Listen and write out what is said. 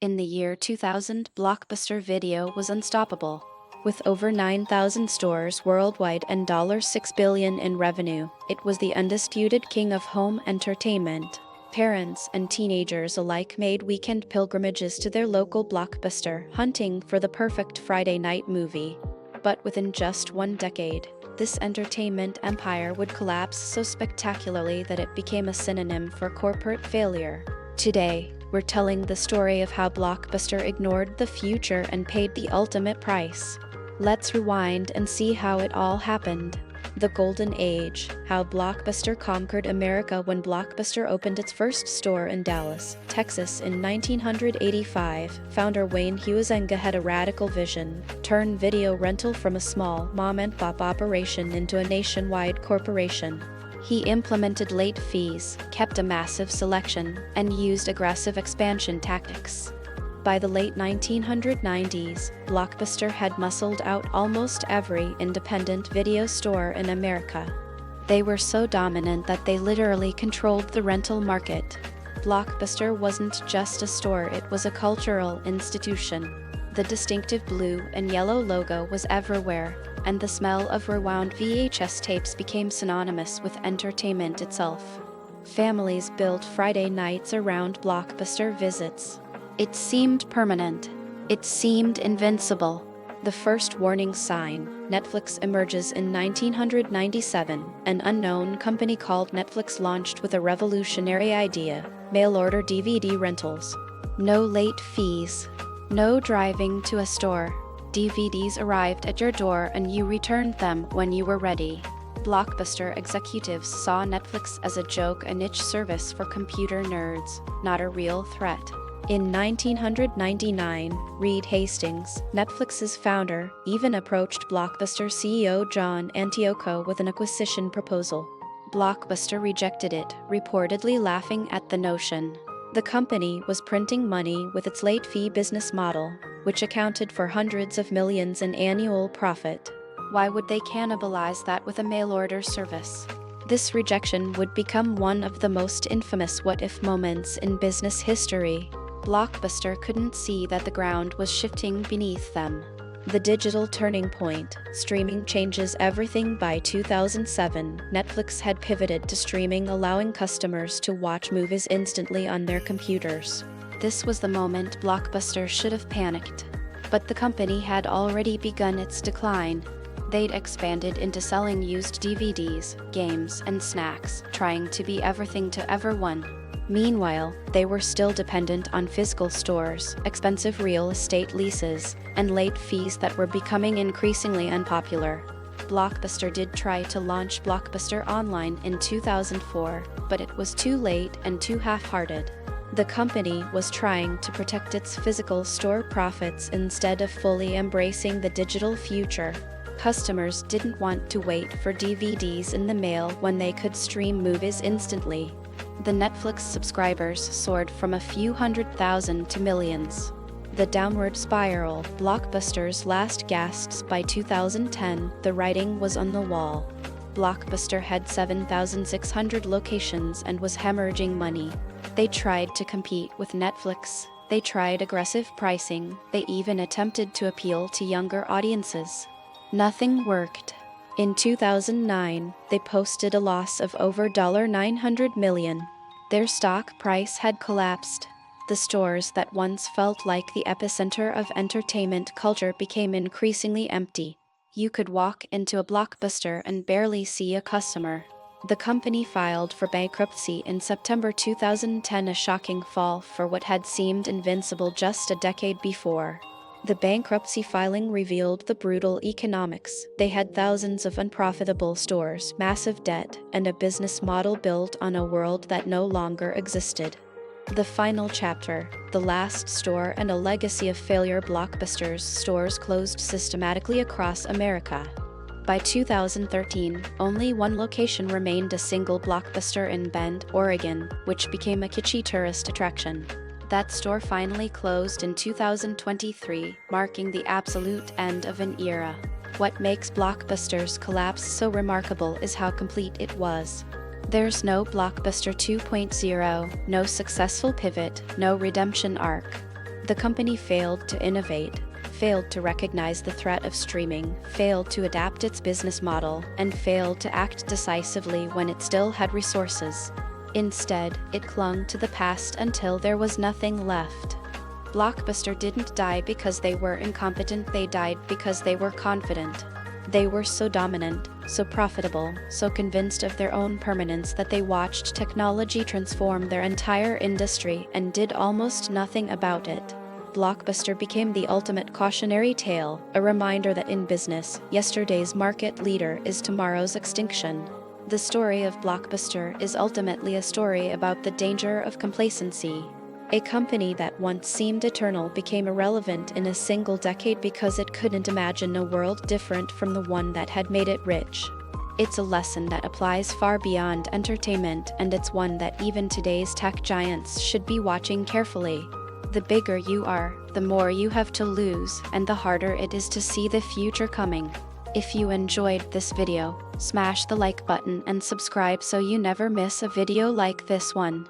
In the year 2000, Blockbuster Video was unstoppable. With over 9,000 stores worldwide and $6 billion in revenue, it was the undisputed king of home entertainment. Parents and teenagers alike made weekend pilgrimages to their local Blockbuster, hunting for the perfect Friday night movie. But within just one decade, this entertainment empire would collapse so spectacularly that it became a synonym for corporate failure. Today, we're telling the story of how Blockbuster ignored the future and paid the ultimate price. Let's rewind and see how it all happened. The Golden Age, how Blockbuster conquered America. When Blockbuster opened its first store in Dallas, Texas in 1985, founder Wayne Huizenga had a radical vision: turn video rental from a small mom-and-pop operation into a nationwide corporation. He implemented late fees, kept a massive selection, and used aggressive expansion tactics. By the late 1990s, Blockbuster had muscled out almost every independent video store in America. They were so dominant that they literally controlled the rental market. Blockbuster wasn't just a store, it was a cultural institution. The distinctive blue and yellow logo was everywhere, and the smell of rewound VHS tapes became synonymous with entertainment itself. Families built Friday nights around Blockbuster visits. It seemed permanent. It seemed invincible. The first warning sign: Netflix emerges in 1997. An unknown company called Netflix launched with a revolutionary idea: mail-order DVD rentals. No late fees. No driving to a store. DVDs arrived at your door and you returned them when you were ready. Blockbuster executives saw Netflix as a joke, a niche service for computer nerds, not a real threat. In 1999, Reed Hastings, Netflix's founder, even approached Blockbuster CEO John Antioco with an acquisition proposal. Blockbuster rejected it, reportedly laughing at the notion. The company was printing money with its late fee business model, which accounted for hundreds of millions in annual profit. Why would they cannibalize that with a mail-order service? This rejection would become one of the most infamous what-if moments in business history. Blockbuster couldn't see that the ground was shifting beneath them. The digital turning point: streaming changes everything. By 2007, Netflix had pivoted to streaming, allowing customers to watch movies instantly on their computers. This was the moment Blockbuster should have panicked. But the company had already begun its decline. They'd expanded into selling used DVDs, games, and snacks, trying to be everything to everyone. Meanwhile, they were still dependent on physical stores, expensive real estate leases, and late fees that were becoming increasingly unpopular. Blockbuster did try to launch Blockbuster Online in 2004, but it was too late and too half-hearted. The company was trying to protect its physical store profits instead of fully embracing the digital future. Customers didn't want to wait for DVDs in the mail when they could stream movies instantly. The Netflix subscribers soared from a few 100,000 to millions. The downward spiral: Blockbuster's last gasps. By 2010, the writing was on the wall. Blockbuster had 7,600 locations and was hemorrhaging money. They tried to compete with Netflix. They tried aggressive pricing. They even attempted to appeal to younger audiences. Nothing worked. In 2009, they posted a loss of over $900 million. Their stock price had collapsed. The stores that once felt like the epicenter of entertainment culture became increasingly empty. You could walk into a Blockbuster and barely see a customer. The company filed for bankruptcy in September 2010, a shocking fall for what had seemed invincible just a decade before. The bankruptcy filing revealed the brutal economics. They had thousands of unprofitable stores, massive debt, and a business model built on a world that no longer existed. The final chapter: the last store and a legacy of failure. Blockbuster's stores closed systematically across America. By 2013, only one location remained, a single Blockbuster in Bend, Oregon, which became a kitschy tourist attraction. That store finally closed in 2023, marking the absolute end of an era. What makes Blockbuster's collapse so remarkable is how complete it was. There's no Blockbuster 2.0, no successful pivot, no redemption arc. The company failed to innovate, failed to recognize the threat of streaming, failed to adapt its business model, and failed to act decisively when it still had resources. Instead, it clung to the past until there was nothing left. Blockbuster didn't die because they were incompetent, they died because they were confident. They were so dominant, so profitable, so convinced of their own permanence that they watched technology transform their entire industry and did almost nothing about it. Blockbuster became the ultimate cautionary tale, a reminder that in business, yesterday's market leader is tomorrow's extinction. The story of Blockbuster is ultimately a story about the danger of complacency. A company that once seemed eternal became irrelevant in a single decade because it couldn't imagine a world different from the one that had made it rich. It's a lesson that applies far beyond entertainment, and it's one that even today's tech giants should be watching carefully. The bigger you are, the more you have to lose, and the harder it is to see the future coming. If you enjoyed this video, smash the like button and subscribe so you never miss a video like this one.